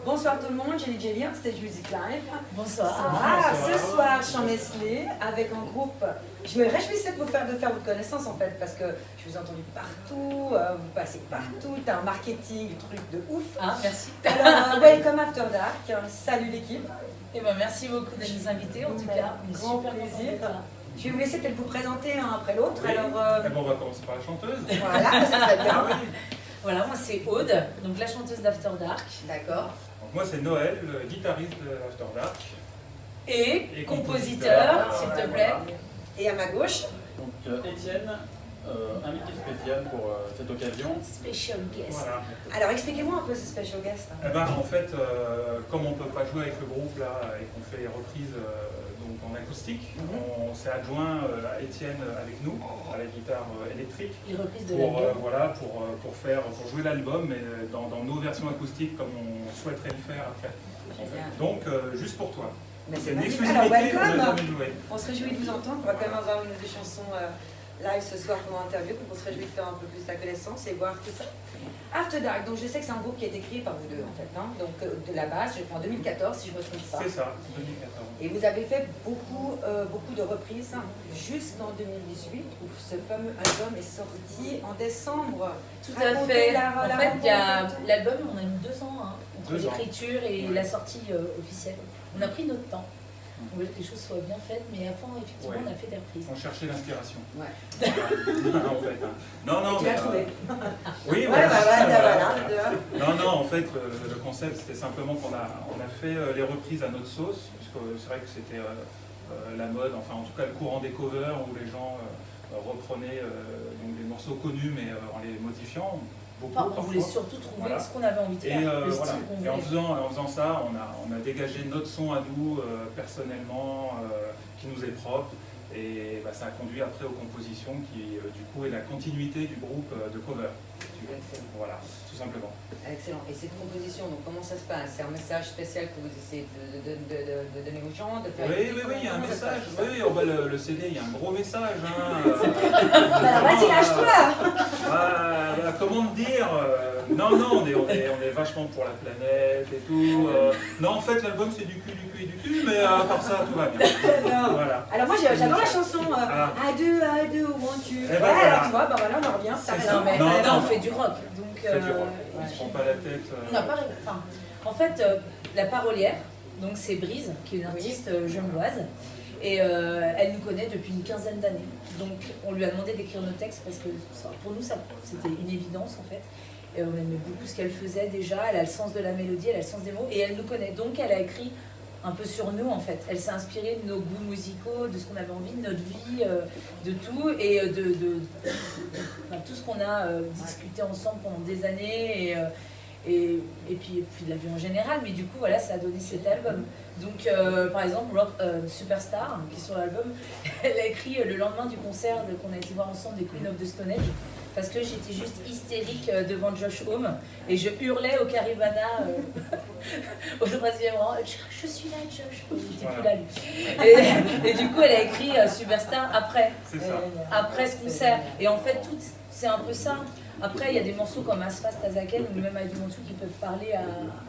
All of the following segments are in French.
Bonsoir tout le monde, Jelly Jelly, Stage Music Live. Bonsoir. Ce soir, Champ Nestlé, avec un groupe. Je me réjouissais de faire votre connaissance en fait, parce que je vous ai entendu partout, vous passez partout, t'as un marketing, truc de ouf. Ah, merci. Alors, welcome After Dark, salut l'équipe. Et ben, merci beaucoup de nous inviter, en tout cas. Grand plaisir. Je vais vous laisser peut-être vous présenter un après l'autre. Oui. Alors, Bon, on va commencer par la chanteuse. voilà, ça serait bien. Voilà, moi c'est Aude, donc la chanteuse d'After Dark. D'accord. Donc, moi, c'est Noël, le guitariste de After Dark. Et compositeur, s'il te plaît. Et à ma gauche. Donc Étienne, invité spécial pour cette occasion. Special guest. Voilà. Alors expliquez-moi un peu ce special guest. Eh ben, en fait, comme on ne peut pas jouer avec le groupe là et qu'on fait les reprises donc en acoustique, on s'est adjoint à Étienne avec nous, à la guitare électrique. Les reprises de Pour, l'album. voilà, pour jouer l'album, mais dans nos versions acoustiques comme on souhaiterait le faire après. En fait. Donc, juste pour toi. Mais C'est une magnifique. exclusivité Alors, qu'on n'a welcome. jamais joué. On se réjouit de vous entendre. On va quand même avoir une des chansons live ce soir pour l'interview. Donc on se réjouit de faire un peu plus la connaissance et voir tout ça. After Dark, donc je sais que c'est un groupe qui a été créé par vous deux en fait. Hein. Donc de la base, je crois en 2014 si je ne me trompe pas. C'est ça, 2014. Et vous avez fait beaucoup de reprises jusqu'en 2018 où ce fameux album est sorti en décembre. Tout à Racontez fait. la En fait, il y a rencontre et tout. l'album, on a mis 2 ans hein, entre 2 ans. l'écriture et Ouais. la sortie officielle. On a pris notre temps. On voulait que les choses soient bien faites, mais avant, effectivement, Ouais. on a fait des reprises. On cherchait l'inspiration. Ouais. En fait. Hein. Non, non, Et tu mais, l'as trouvé. Oui, Ouais, voilà. voilà. Non, non, en fait, le concept, c'était simplement qu'on a fait les reprises à notre sauce, puisque c'est vrai que c'était la mode, enfin, en tout cas, le courant des covers où les gens reprenaient donc des morceaux connus, mais en les modifiant. Beaucoup, Enfin, on voulait parfois. surtout trouver Voilà. ce qu'on avait envie de faire, Et, le voilà. style qu'on Et en voulait. faisant ça, on a dégagé notre son à nous, personnellement, qui nous est propre. Et bah, ça a conduit après aux compositions qui, du coup, est la continuité du groupe de cover. Excellent. Voilà, tout simplement. Excellent. Et cette composition, donc comment ça se passe? C'est un message spécial que vous essayez de donner aux gens, de faire Oui, écouter? il y a un Comment ça se message. passe, tout ça Oui, oh, bah, le CD, il y a un gros message. Hein. Alors vas-y, lâche-toi. Comment te dire Non, on est vachement pour la planète et tout. Non, en fait, l'album, c'est du cul et du cul, mais à part ça, tout va bien. Non. Voilà. Alors moi j'adore la chanson Ah. I do, want you. Eh ben, Ouais, voilà. alors tu vois, bah voilà, on en revient. T'as C'est raison. ça. Non, mais Non, là, non. on fait du rock. Donc, C'est du rock. On ouais. se prend pas la tête. On n'a pas. Enfin, en fait, la parolière, donc c'est Brise, qui est une artiste genevoise, et elle nous connaît depuis une quinzaine d'années. Donc, on lui a demandé d'écrire nos textes parce que pour nous, c'était une évidence en fait. Et on aimait beaucoup ce qu'elle faisait déjà. Elle a le sens de la mélodie, elle a le sens des mots, et elle nous connaît. Donc, elle a écrit un peu sur nous en fait. Elle s'est inspirée de nos goûts musicaux, de ce qu'on avait envie, de notre vie, de tout, et enfin, tout ce qu'on a discuté ensemble pendant des années, et puis de la vie en général. Mais du coup, voilà, ça a donné cet album. Donc, par exemple, Superstar, qui est sur l'album, elle a écrit le lendemain du concert qu'on a été voir ensemble des Queen of the Stone Age, parce que j'étais juste hystérique devant Josh Homme et je hurlais au Caribana au troisième rang, je suis là Josh, il n'était plus là lui. Et du coup elle a écrit Superstar après ce concert. Et en fait c'est un peu ça. Après il y a des morceaux comme Asphalt Tazaken ou même Adumontu qui peuvent parler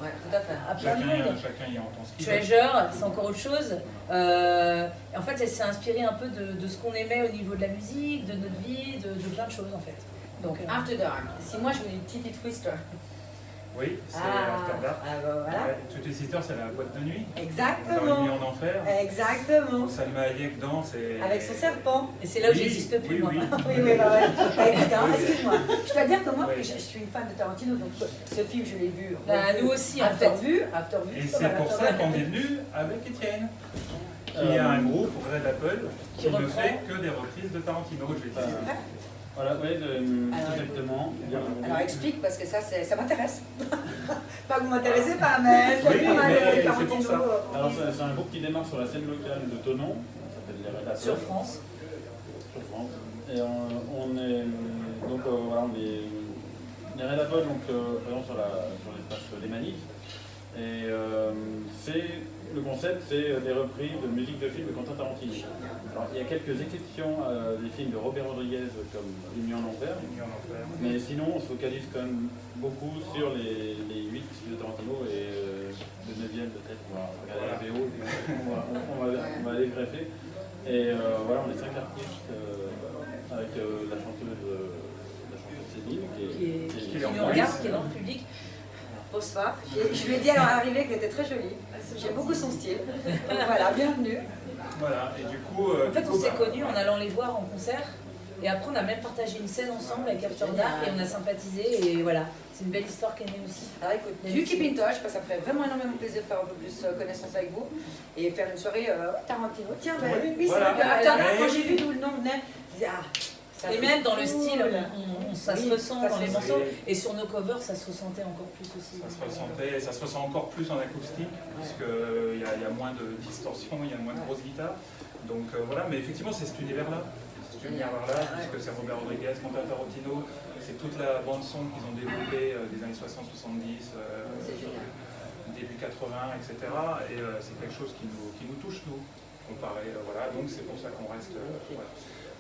Ouais, tout à fait. à plein de monde. Chacun y entend ce qu'il veut. Treasure, c'est encore autre chose. En fait, elle s'est inspirée un peu de ce qu'on aimait au niveau de la musique, de notre vie, de plein de choses en fait. Donc After Dark. Si moi je voulais une Titi Twister. Oui, c'est After Dark. Ah bah voilà. Ouais, Toutes les Sisters, c'est la boîte de nuit. Dans la nuit Exactement. en enfer. Exactement. Salma Hayek danse et... Avec son serpent. Et c'est là où Oui, j'existe plus moi. oui. Oui, bah ouais. Bah, écoute, hein, Oui. excuse-moi. Je dois dire que moi, Oui. je suis une fan de Tarantino, donc ce film, je l'ai vu. Bah, nous aussi en fait. After vu. Et c'est pour ça qu'on est venu avec Étienne, qui a un groupe, Red Apple, qui ne reprend. fait que des reprises de Tarantino, je vais te dire. Voilà, oui, Alors, exactement. Alors explique, parce que ça m'intéresse. Pas que vous m'intéressez pas, mais Oui, c'est pas mal mais de c'est Tarantino. pour ça. Alors c'est un groupe qui démarre sur la scène locale de Thonon, ça s'appelle les Red Apple. Sur France. Sur France. Et on est donc voilà, on est les Red Apple donc présents sur l'espace des Maniques. Et le concept, c'est des reprises de musique de films de Quentin Tarantino. Alors, il y a quelques exceptions à des films de Robert Rodriguez comme Les Nuits en Enfer, mais sinon on se focalise quand même beaucoup sur les 8 films de Tarantino et le 9e peut-être, on va regarder la VO, on va aller greffer. Et voilà, on est 5 artistes avec la chanteuse Céline qui nous regarde, qui est dans le public. Bonsoir. Je lui ai dit à l'arrivée qu'elle était très jolie. J'aime beaucoup son style. Donc voilà, bienvenue. Voilà, et du coup. En fait, on s'est connus en allant les voir en concert. Et après, on a même partagé une scène ensemble avec After Dark et on a sympathisé. Et voilà, c'est une belle histoire qui est née aussi. Alors écoute, du keep in touch, parce que ça me ferait vraiment énormément plaisir de faire un peu plus connaissance avec vous. Et faire une soirée Tarantino. Tiens, oui, voilà. C'est vrai que After Dark, quand j'ai vu d'où le nom venait, je disais, et même dans le style, ça se Oui, ressent ça dans se les ressent. morceaux. Et sur nos covers, ça se ressentait encore plus aussi. Ça se ressentait, et ça se ressent encore plus en acoustique, puisqu'il y a moins de distorsion, il y a moins de grosses guitares. Donc voilà, mais effectivement, c'est cet univers-là. Puisque c'est Robert Rodriguez, Quentin Tarantino, c'est toute la bande-son qu'ils ont développée des années 60-70, début 80, etc. Et c'est quelque chose qui nous touche, nous, comparé. Voilà, donc c'est pour ça qu'on reste. Voilà.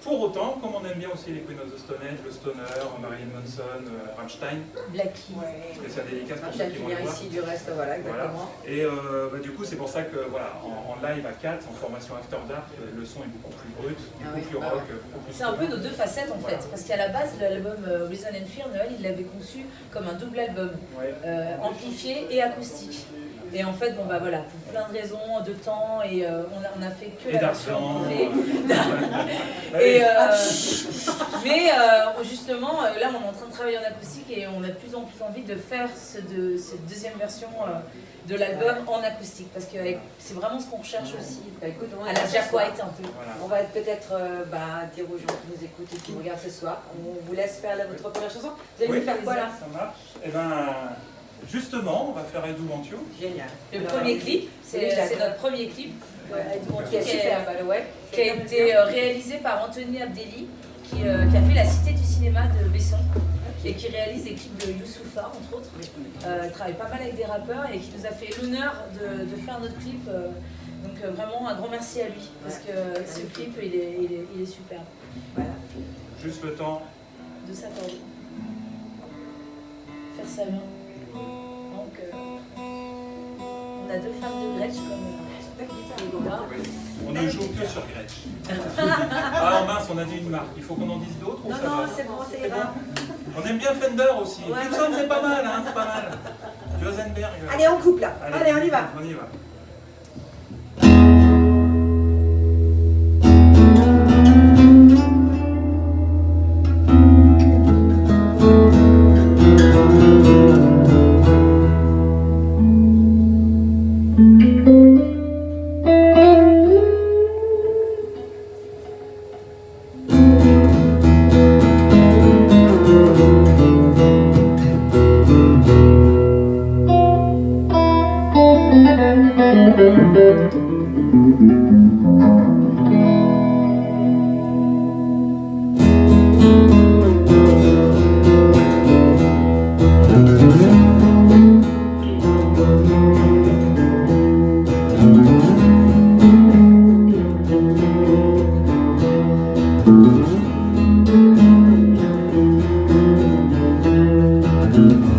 Pour autant, comme on aime bien aussi les Queen of the Stone Age, le Stoner, Marilyn Manson, Rammstein, Blackie, spécial dédicace pour ceux Celle qui qui vont les vient voir. ici du reste, voilà, exactement. Et du coup, c'est pour ça que voilà, en live à 4, en formation After Dark, le son est beaucoup plus brut, beaucoup plus rock, beaucoup plus. c'est un peu nos deux facettes en fait, parce qu'à la base, l'album Reason and Fear, Noël, il l'avait conçu comme un double album, amplifié et acoustique. Et en fait, bon bah voilà, pour plein de raisons, de temps, et on a fait que la version amplifiée. Mais justement, là on est en train de travailler en acoustique et on a de plus en plus envie de faire cette deuxième version de l'album en acoustique, parce que c'est vraiment ce qu'on recherche aussi. Bah, écoute, À la Jack White un peu. Voilà. On va peut-être dire aux gens qui nous écoutent et qui nous regardent ce soir, on vous laisse faire votre première chanson. Vous allez nous faire quoi là? Ça marche. Et justement, on va faire Edu Ventio. Génial. Le premier clip, c'est notre premier clip, Qui est super, by the way. qui a été réalisé par Anthony Abdelli, qui a fait La Cité du cinéma de Besson, et qui réalise des clips de Youssoupha, entre autres. Il travaille pas mal avec des rappeurs et qui nous a fait l'honneur de faire notre clip. Donc vraiment un grand merci à lui, parce que ce clip, il est super. Voilà. Juste le temps. De s'accorder. Faire sa main. Donc, on a deux femmes de Gretsch comme Grégoire. On ne joue que sur Gretsch. Ah mince, on a dit une marque. Il faut qu'on en dise d'autres ou ça va? c'est bon, c'est bon. On aime bien Fender aussi. Gibson, c'est pas mal, hein, c'est pas mal. Josenberg. Allez, on coupe là. Allez, on y va. On y va.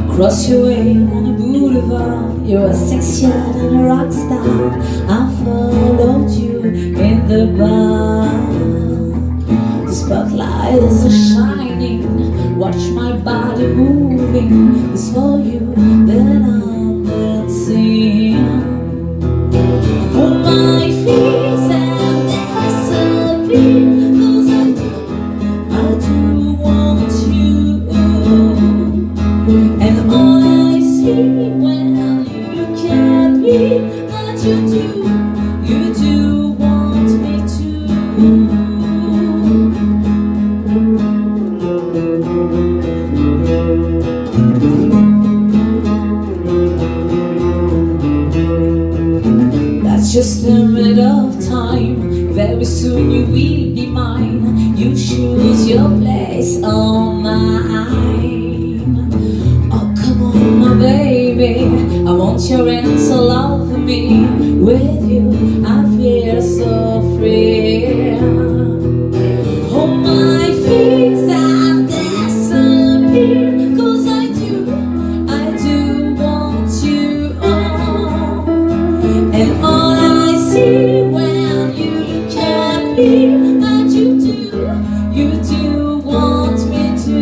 Cross your way on a boulevard, you're a sexy and a rock star. I followed you in the bar. The spotlight is shining, watch my body moving. It's for you that I'm dancing. Pull my feet and disappear, 'cause I do want you. And all I see when I look at me, that you do want me to. want your hands all over me. With you, I feel so free. All my fears have disappeared. 'Cause I do want you all. And all I see when you look at me, that you do want me to.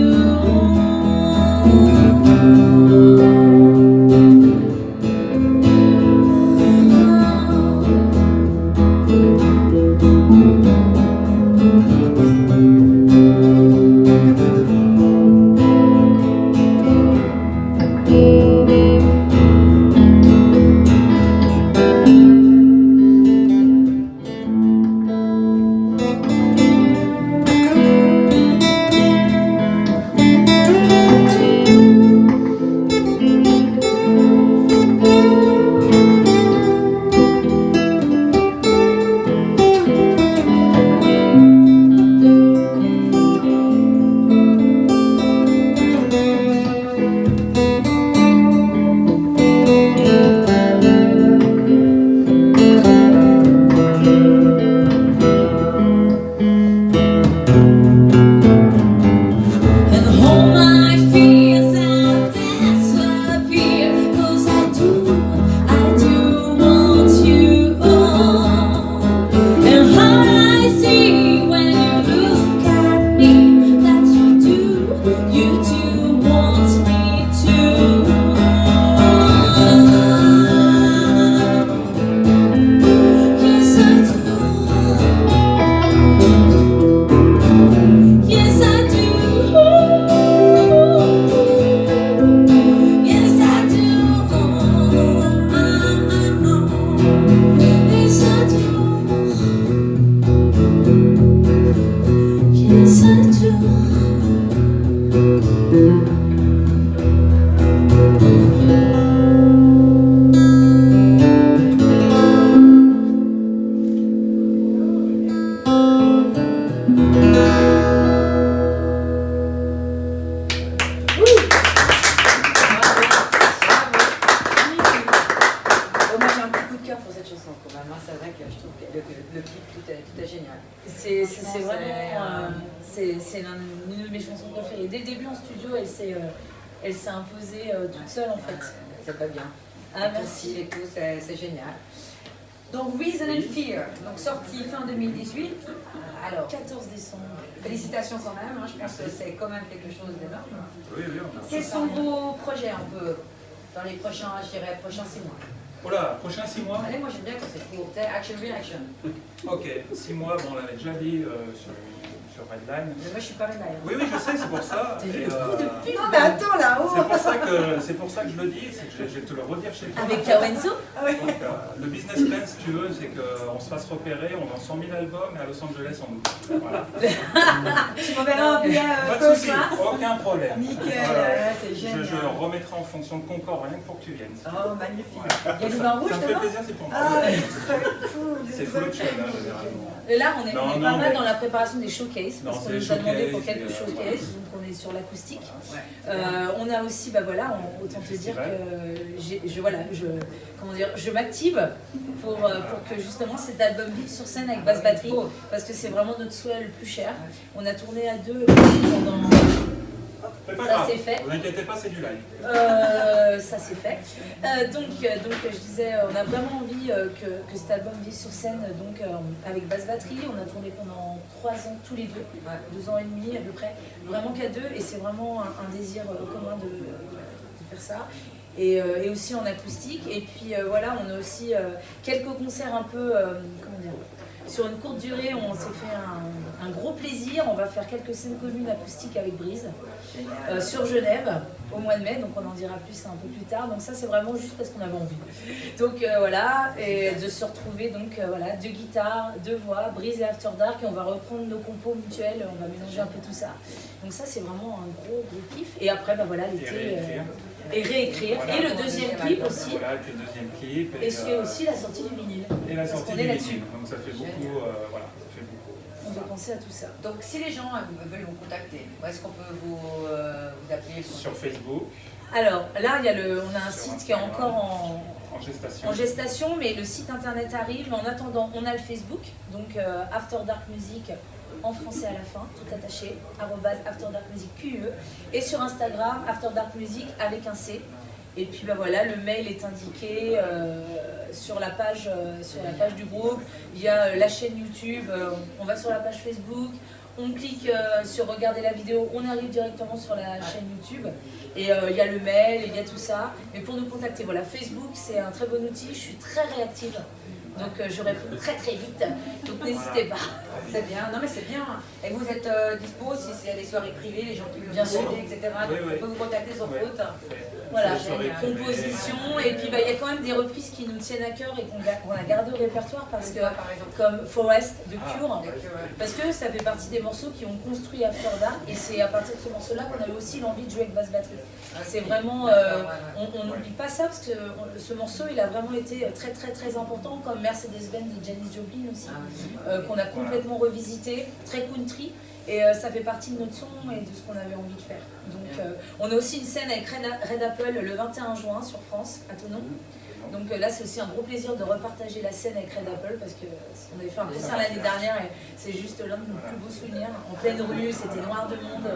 Une de mes chansons préférées. Dès le début en studio, elle s'est imposée toute seule en fait. C'est pas bien. Ah, merci. Et tout, c'est génial. Donc Reason and Fear, donc sorti fin 2018. Alors, 14 décembre. Félicitations quand même, hein, je pense que c'est quand même quelque chose d'énorme. Oui. Quels sont vos projets un peu dans les prochains, je dirais, prochains 6 mois? Voilà, prochains 6 mois. Allez, moi j'aime bien quand c'est court, action reaction. Ok, 6 mois, bon, on l'avait déjà dit sur Redline. Mais moi je suis pas Redline. Oui, je sais, c'est pour ça. Non mais attends là-haut. C'est pour ça que je le dis, c'est que je vais te le redire chez toi. Avec Kawenzo. Donc, le business plan, si tu veux, c'est qu'on se fasse repérer, on vend 100 000 albums et à Los Angeles en août. Voilà. Tu m'enverras un billet Pas de soucis, aucun problème. Nickel, c'est génial. Je remettrai en fonction de Concorde rien que pour que tu viennes. Oh, magnifique. Voilà. Il y a du vin rouge, ça me fait plaisir, c'est pour moi. Ah, très cool. C'est full option, hein, généralement. Et là, on est pas mal dans la préparation des showcases, parce qu'on nous a demandé pour quelques showcases, showcases, donc on est sur l'acoustique. On a aussi, bah voilà, autant te dire que je m'active pour que justement cet album vive sur scène avec basse batterie, parce que c'est vraiment notre souhait le plus cher. On a tourné à deux pendant... Ça c'est fait. Vous inquiétez pas, c'est du live. Ça c'est fait. Donc je disais, on a vraiment envie que cet album vive sur scène, donc avec basse batterie. On a tourné pendant 3 ans tous les deux, 2 ans et demi à peu près, vraiment qu'à deux, et c'est vraiment un désir commun de faire ça. Et aussi en acoustique. Et puis voilà, on a aussi quelques concerts un peu, comment dire, sur une courte durée. On s'est fait un gros plaisir. On va faire quelques scènes communes acoustiques avec Brise sur Genève au mois de mai, donc on en dira plus un peu plus tard. Donc ça c'est vraiment juste parce qu'on avait envie. Donc voilà, et de se retrouver, donc voilà, 2 guitares, 2 voix, Brise et After Dark, et on va reprendre nos compos mutuels, on va mélanger un peu tout ça. Donc ça c'est vraiment un gros kiff. Et après bah voilà, l'été et réécrire. Voilà, et le deuxième clip aussi. Voilà, puis le deuxième clip. Et aussi la sortie du vinyle. Et la sortie du vinyle. Donc ça fait beaucoup, voilà, ça fait beaucoup. On doit penser à tout ça. Donc si les gens veulent vous contacter, où est-ce qu'on peut vous appeler sur Facebook, Alors là, on a un site qui est encore en gestation, mais le site internet arrive. En attendant, on a le Facebook, donc After Dark Music en français à la fin, tout attaché, @After Dark Music QE, et sur Instagram, After Dark Music avec un C. Et puis bah voilà, le mail est indiqué sur la page du groupe. Il y a la chaîne YouTube, on va sur la page Facebook, on clique sur regarder la vidéo, on arrive directement sur la chaîne YouTube. Et il y a le mail, il y a tout ça. Mais pour nous contacter, voilà, Facebook c'est un très bon outil, je suis très réactive. Donc je réponds très très vite, donc n'hésitez pas. C'est bien, non mais c'est bien. Et vous êtes dispo si c'est des soirées privées, les gens qui veulent Bien sûr. vous aider, etc. Oui, On peut vous contacter sur faute. Voilà, Génial. composition, et puis bah, il y a quand même des reprises qui nous tiennent à cœur et qu'on a gardé au répertoire parce que, Par exemple. comme Forest de Cure, D'accord, ouais. parce que ça fait partie des morceaux qui ont construit After Dark, et c'est à partir de ce morceau-là qu'on avait aussi l'envie de jouer avec basse batterie. C'est vraiment, on n'oublie pas ça parce que ce morceau il a vraiment été très très très important, comme Mercedes-Benz de Janis Joplin aussi, qu'on a complètement revisité, très country. Et ça fait partie de notre son et de ce qu'on avait envie de faire. Donc on a aussi une scène avec Red Apple le 21 juin sur France, à Thonon. Donc là c'est aussi un gros plaisir de repartager la scène avec Red Apple parce qu'on avait fait un concert l'année dernière et c'est juste l'un de nos plus beaux souvenirs. En pleine rue, c'était noir de monde,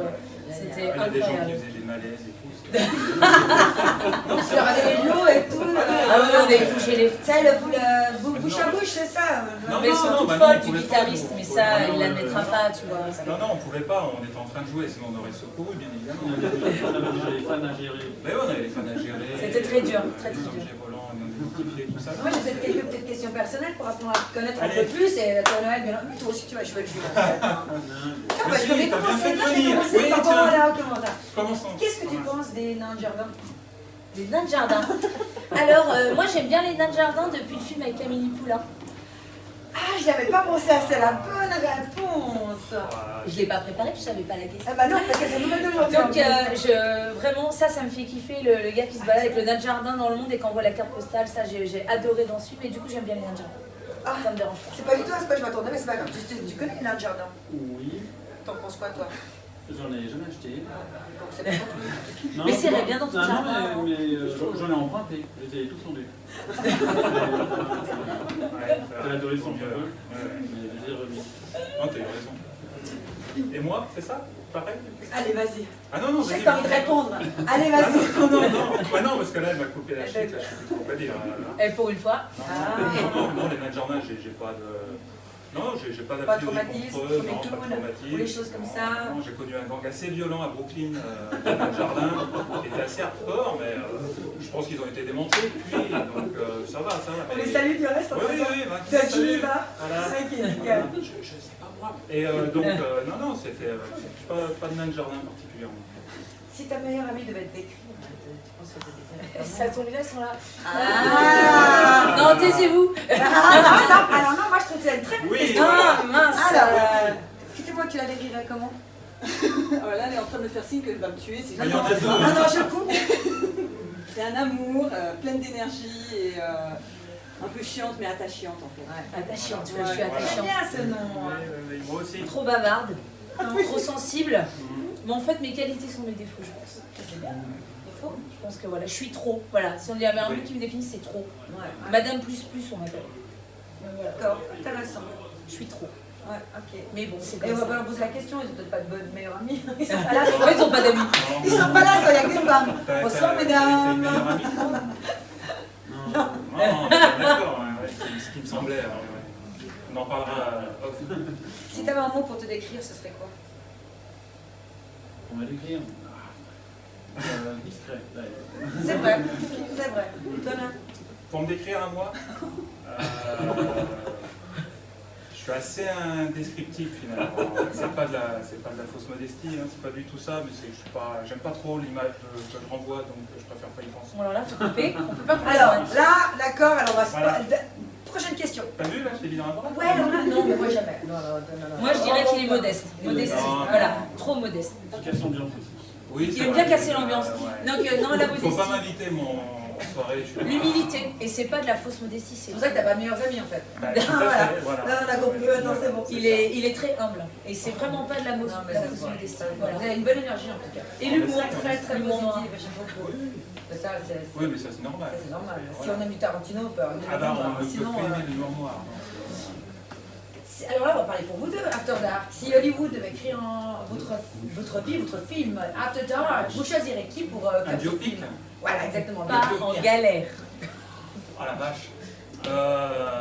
c'était Il y a des gens qui incroyable. faisaient des malaises et tout. Il y aura des vélos et tout. Ah oui, on avait touché les... C'est le bouche à bouche, c'est ça. Non, Mais elles sont non, toutes bah non, folles on du pouvait guitariste, pas, mais on ça, pouvait- il la non, mettra pas, tu vois. Non, non, on pouvait pas, on était en train de jouer, sinon on aurait secouru, bien évidemment. On avait déjà les fans à gérer. Mais ouais, on avait les fans à gérer. C'était très dur, très, les très dur. objets volants, on identifiait tout ça. Moi j'ai peut-être quelques petites questions personnelles pour apprendre à te connaître un Allez. peu plus et toi Noël, bien entendu, toi aussi tu vas jouer le jeu. Ah, bah, si, je vais t'as bien commencer, fait de là, je vais venir. commencer Oui, par tiens. rapport à la recommandation. Commençons. Qu'est-ce que tu penses des nains de jardin? Les nains de jardin. Alors, moi j'aime bien les nains de jardin depuis le film avec Camille Poulain. Ah, je n'avais pas pensé à ça, la bonne réponse. Je l'ai pas préparé, je savais pas la question. Ah bah non, parce que c'est nouvelle d'aujourd'hui. Donc vraiment ça me fait kiffer le gars qui se balade avec le nain de jardin dans le monde et qui envoie la carte postale, ça j'ai adoré dans ce film et du coup j'aime bien les nains de jardin. Ah, Ça me dérange pas. c'est pas du tout à ce que je m'attendais, mais c'est pas grave. Tu connais les nains de jardin? Oui, T'en penses quoi toi? j'en ai jamais acheté. Donc c'est pas tout. Non, Mais c'est non, bien dans ton non, jardin, hein. mais j'en ai emprunté, j'étais tous fondus. C'est l'adolescence un peu, mais je les ai remis. Non, t'as eu raison. Et moi, c'est ça? Pareil? Allez, vas-y. Ah non, non, J'ai vas-y. que t'as envie de répondre. Allez, Ah vas-y. non, non, non. Bah non, parce que là, elle m'a coupé la chute, là, je sais plus trop quoi dire. Et pour une fois. Non, les nains de jardin, j'ai pas de... Non, j'ai pas Pas de d'a priori traumatisme, contre eux, pour non, les pas de tounes, traumatisme. ou les choses comme ça. Non, j'ai connu un gang assez violent à Brooklyn, les nains de jardin, qui était assez hardcore, mais je pense qu'ils ont été démantelés depuis, donc ça va, ça va. On les salue du reste, Oui, oui, oui, bah, De salut. Geneva. Voilà. Ok, nickel. Je sais pas moi. Et donc, non, c'était pas de nains de jardin particulièrement. Si ta meilleure amie devait te décrire, tu penses que tu Ça tombe bien, ils sont là. Ah. Non, taisez-vous. Alors non, moi je trouve que c'est une très bonne Oui, question. Ah mince. Alors, dis-moi, tu la décrirais comment? Là, elle est en train de me faire signe qu'elle va me tuer. Si Il y en a deux. Non, non, je coupe. C'est un amour, pleine d'énergie et un peu chiante, mais attachante en fait. Attachante, tu vois, je suis J'aime attachante. bien ce nom. Moi aussi. Trop bavarde, trop sensible. Mais en fait, mes qualités sont mes défauts, je pense. C'est bien. Il faut. Je pense que voilà, je suis trop. Voilà, si on y avait un mot qui me définit, c'est trop. Ouais. Madame plus plus, on m'appelle. Voilà. D'accord, intéressant. Je suis trop. Ouais, ok. Mais bon, c'est Et comme on va pas ça. leur poser la question, ils ont peut-être pas de bonnes meilleures amies. Ils sont pas là. En fait, ils n'ont pas d'amis. Ils sont pas là, il n'y a que des femmes. Bonsoir T'as une mesdames. meilleure amie? Non. Non, d'accord, ouais, c'est ce qui me semblait. Ouais. On en parlera off. Si tu avais un mot pour te décrire, ce serait quoi? On va l'écrire. Discret. C'est vrai, c'est vrai. Donna. Pour me décrire à moi, je suis assez indescriptif finalement. C'est pas de la fausse modestie, hein, c'est pas du tout ça, mais c'est que je suis pas, j'aime pas trop l'image que je renvoie, donc je préfère pas y penser. Bon, alors là, faut couper. On peut pas couper. Alors là, d'accord, alors on va se... Voilà. Prochaine question. T'as vu là, je t'ai mis dans la bras? Ouais, alors là, non, mais moi jamais. Non, non, non. Moi, je dirais qu'il est modeste. Modeste. Non. Voilà, trop modeste. Qui casse l'ambiance aussi. Oui, Il c'est aime vrai. bien casser l'ambiance. Ouais. Donc, non, la Faut modestie. pas m'inviter en soirée, je suis... L'humilité, et c'est pas de la fausse modestie. C'est pour ça que t'as pas de meilleurs amis en fait. Bah, tout à fait, voilà. Là, on a compris, maintenant c'est bon. Il est très humble, et c'est vraiment pas de la fausse modestie. Voilà. Vous avez une bonne énergie en tout cas. Et l'humour, Très très l'humour noir. positif, j'aime beaucoup. Ça, Oui, mais ça c'est normal. c'est normal. Si Voilà. on aime du Tarantino, on peut avoir Ah bah, on ne peut sinon, plus aimer l'humour noir. alors là, on va parler pour vous deux, After Dark. Si Hollywood devait écrire votre vie, votre film, After Dark, vous choisirez qui pour Un faire ce biopic. film? Voilà, exactement. Pas en galère. Oh la vache.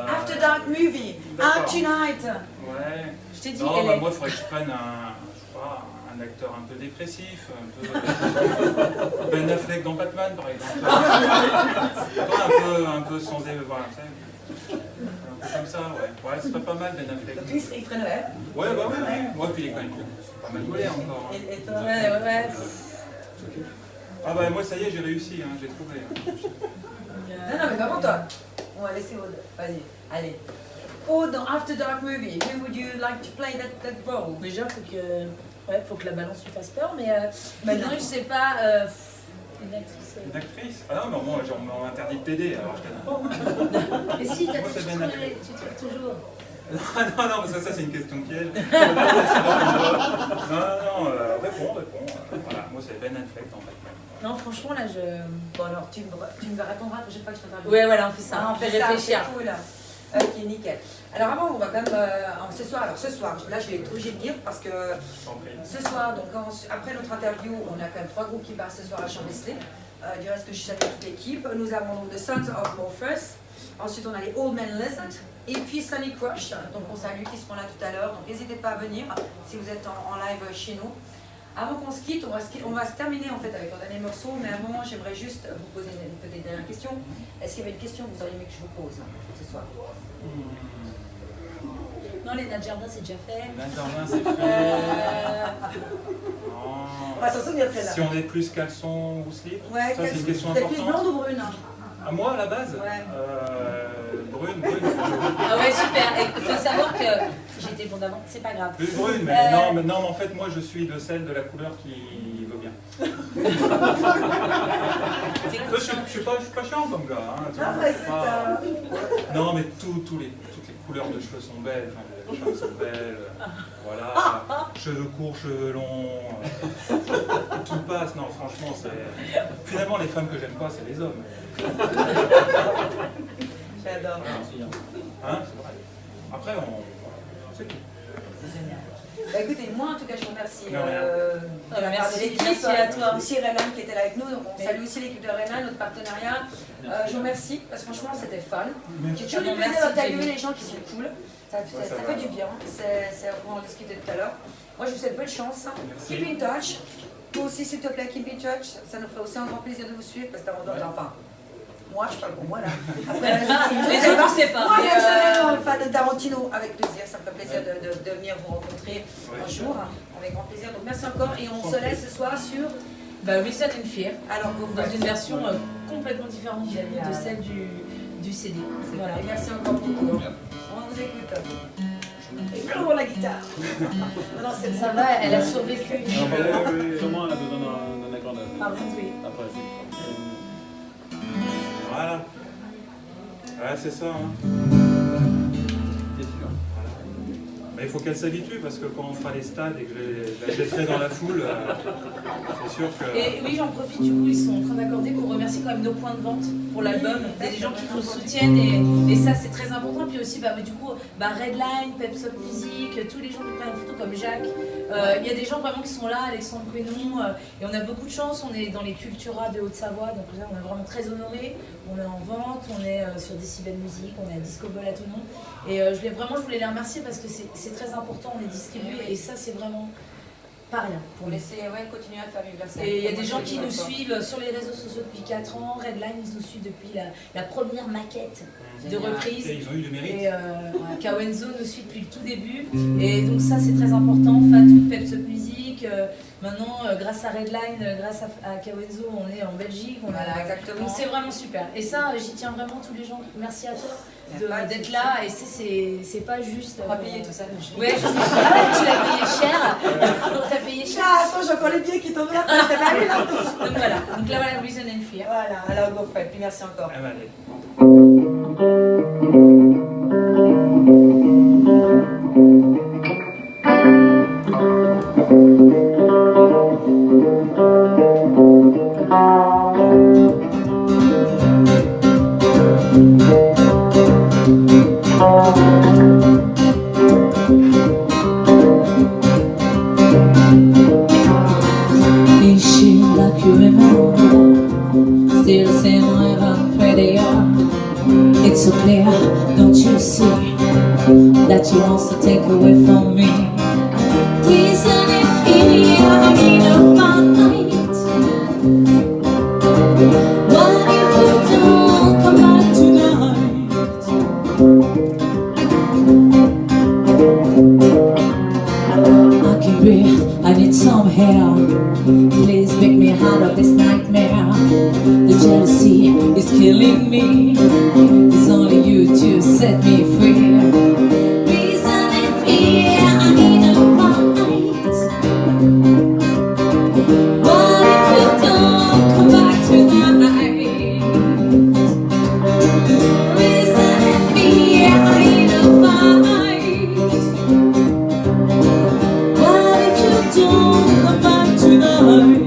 After Dark Movie, D'accord. Out Tonight. Ouais. Je t'ai dit, Non, elle bah, est... moi, il faudrait que je prenne un acteur un peu dépressif, un peu... Ben Affleck dans Batman, par exemple. un peu sans... Voilà, tu sais. Un peu comme ça, ouais. Ouais, c'est pas mal, Ben Affleck. Donc lui, il ferait Noël. Ouais, bah ouais, ouais. Ouais, puis il est quand même pas mal gaulé encore. Hein. Et toi, Ouais. Ah bah moi, ça y est, j'ai réussi, hein, j'ai trouvé. Non, mais par contre, toi, on va laisser Aude. Vas-y, allez. Aude, dans After Dark Movie, who would you like to play that role? Déjà, faut que la balance lui fasse peur, mais Maintenant, non, je sais pas, une actrice. Une actrice? Ah non, mais moi, genre, on m'interdit de t'aider, alors je t'aide. Mais si, Moi, c'est Ben Affleck. tu trouves toujours. Non, parce que ça, c'est une question piège. Non, réponds. Voilà, moi, c'est Ben Affleck dans Batman. Non, franchement, là, je... Bon, alors, tu me répondras la prochaine fois que je t'interviewe. Ouais, voilà, on fait ça. Ah, on fait réfléchir. C'est cool. Ok, nickel. Alors avant, on va quand même, ce soir, là je vais être obligée de dire parce que ce soir, donc après notre interview, on a quand même 3 groupes qui passent ce soir à Chambesley. Du reste, je salue toute l'équipe. Nous avons donc The Sons of Morphus. Ensuite, on a les Old Man Lizard. Et puis Sunny Crush. Donc on salue qui seront là tout à l'heure. Donc n'hésitez pas à venir si vous êtes en live chez nous. Avant qu'on se quitte, on va se terminer en fait avec un dernier morceau, mais avant, j'aimerais juste vous poser une petite dernière question. Est-ce qu'il y avait une question que vous auriez aimé que je vous pose ce soir? Non, les Nadjardin, c'est déjà fait. L'internat, c'est fait. On va s'en souvenir de celle-là. Si on est plus caleçon ou slip, Ouais, ça c'est une question t'es plus importante. blonde ou brune? À moi, à la base Ouais. Brune. Ah ouais, super. Et il faut savoir que j'étais blonde avant, c'est pas grave. Plus brune, mais non, en fait, moi, je suis de celle de la couleur qui veut bien. Je suis pas chiant comme gars. Hein, tu vois, Ah ouais, c'est pas- Non, mais toutes les couleurs de cheveux sont belles. Enfin, les femmes sont belles. Voilà. Cheveux courts, cheveux longs. Tout passe. Non, franchement, c'est... Finalement, les femmes que j'aime pas, c'est les hommes. J'adore. Hein, c'est vrai. Après, c'est tout. C'est génial. Bah écoutez, moi en tout cas je vous remercie. De rien. Merci Chris et à toi. Aussi Renan qui était là avec nous, donc on salue aussi l'équipe de Renan, notre partenariat. Je vous remercie parce que franchement c'était fun. J'ai toujours du plaisir d'interviewer les gens qui sont cool. Ça fait du bien, on en discutait tout à l'heure. Moi je vous souhaite bonne chance. Keep in touch. Toi aussi s'il te plaît, keep in touch. Ça nous ferait aussi un grand plaisir de vous suivre parce que enfin. Moi, je parle pour moi là. Après, Les autres, je sais pas. Moi, Mais, personnellement, fan de Tarantino, avec plaisir. Ça me fait plaisir de venir vous rencontrer un jour, avec grand plaisir. Donc merci encore et on se laisse ce soir sur Wizard and Fear, alors dans une version complètement différente de celle du CD. Voilà. Et merci encore beaucoup. On vous écoute. Et pour la guitare. Non, Ça va, elle a survécu. Sûrement, elle a besoin d'un accord de... Par contre, oui. Après, Voilà. Ouais, c'est ça. Hein. c'est sûr. Mais il faut qu'elle s'habitue parce que quand on fera les stades et que je la jetterai dans la foule, c'est sûr que... Et oui, j'en profite, du coup, ils sont en train d'accorder pour remercier quand même nos points de vente pour l'album. Il y a des gens qui nous soutiennent et ça, c'est très important. Puis aussi, du coup, Redline, Peps Up Music, tous les gens qui prennent en photo comme Jacques. Il y a des gens vraiment qui sont là, Alexandre Quénon, et on a beaucoup de chance. On est dans les Cultura de Haute-Savoie, donc là, on est vraiment très honorés. On est en vente, on est sur Decibel Music, on est à Disco Ball à Toulon. Et je voulais les remercier parce que c'est très important, on est distribué et ça, c'est vraiment pas rien. Pour laisser continuer à faire vivre la scène. Et il y a des gens qui nous suivent sur les réseaux sociaux depuis 4 ans. Redline, ils nous suivent depuis la première maquette de reprise. Ils ont eu du mérite. Et Kawenzo nous suit depuis le tout début. Et donc ça, c'est très important. Fatou, Peps Up Music. Maintenant, grâce à Redline, grâce à Kawenzo, on est en Belgique. Voilà, exactement. Donc c'est vraiment super. Et ça, j'y tiens vraiment tous les gens. Merci à toi. d'être là. Et c'est pas juste. On va payer tout ça. Ouais, je sais. Ah ouais, tu l'as payé cher. On t'a payé cher. Ah, attends, j'ai encore les billets qui tombent là. T'as pas vu là? Donc voilà. Donc là, voilà, Reason and Fear. Voilà, alors go Fred, puis merci encore. Ah, bah, allez. Is she like you remember? Still the same way I'm prettier. It's so clear, don't you see, that she wants to take away from me. Isn't it here? I need a fight. What if you don't come back tonight? I can breathe, I need some air. Please make me out of this nightmare. The jealousy is killing me. It's only you to set me free. Reason and fear, I need a fight. What if you don't come back tonight? Reason and fear, I need a fight. What if you don't come back tonight?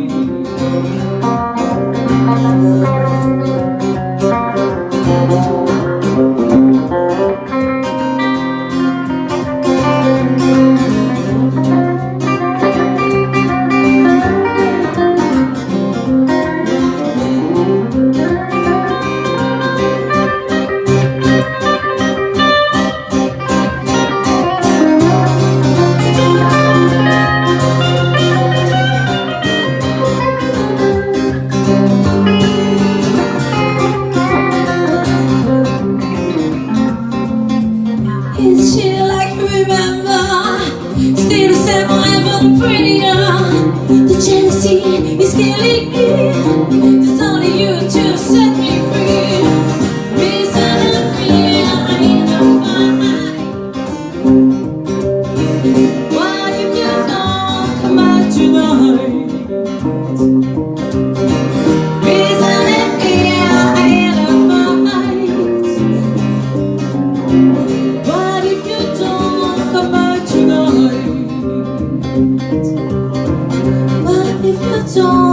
Is she like you remember? Still the same or even prettier. The jealousy is killing me. There's only you to set me free. Reason and fear, I need a fight. What if you don't come back tonight? Reason and fear, I need a fight. What if you don't come back tonight? What if you don't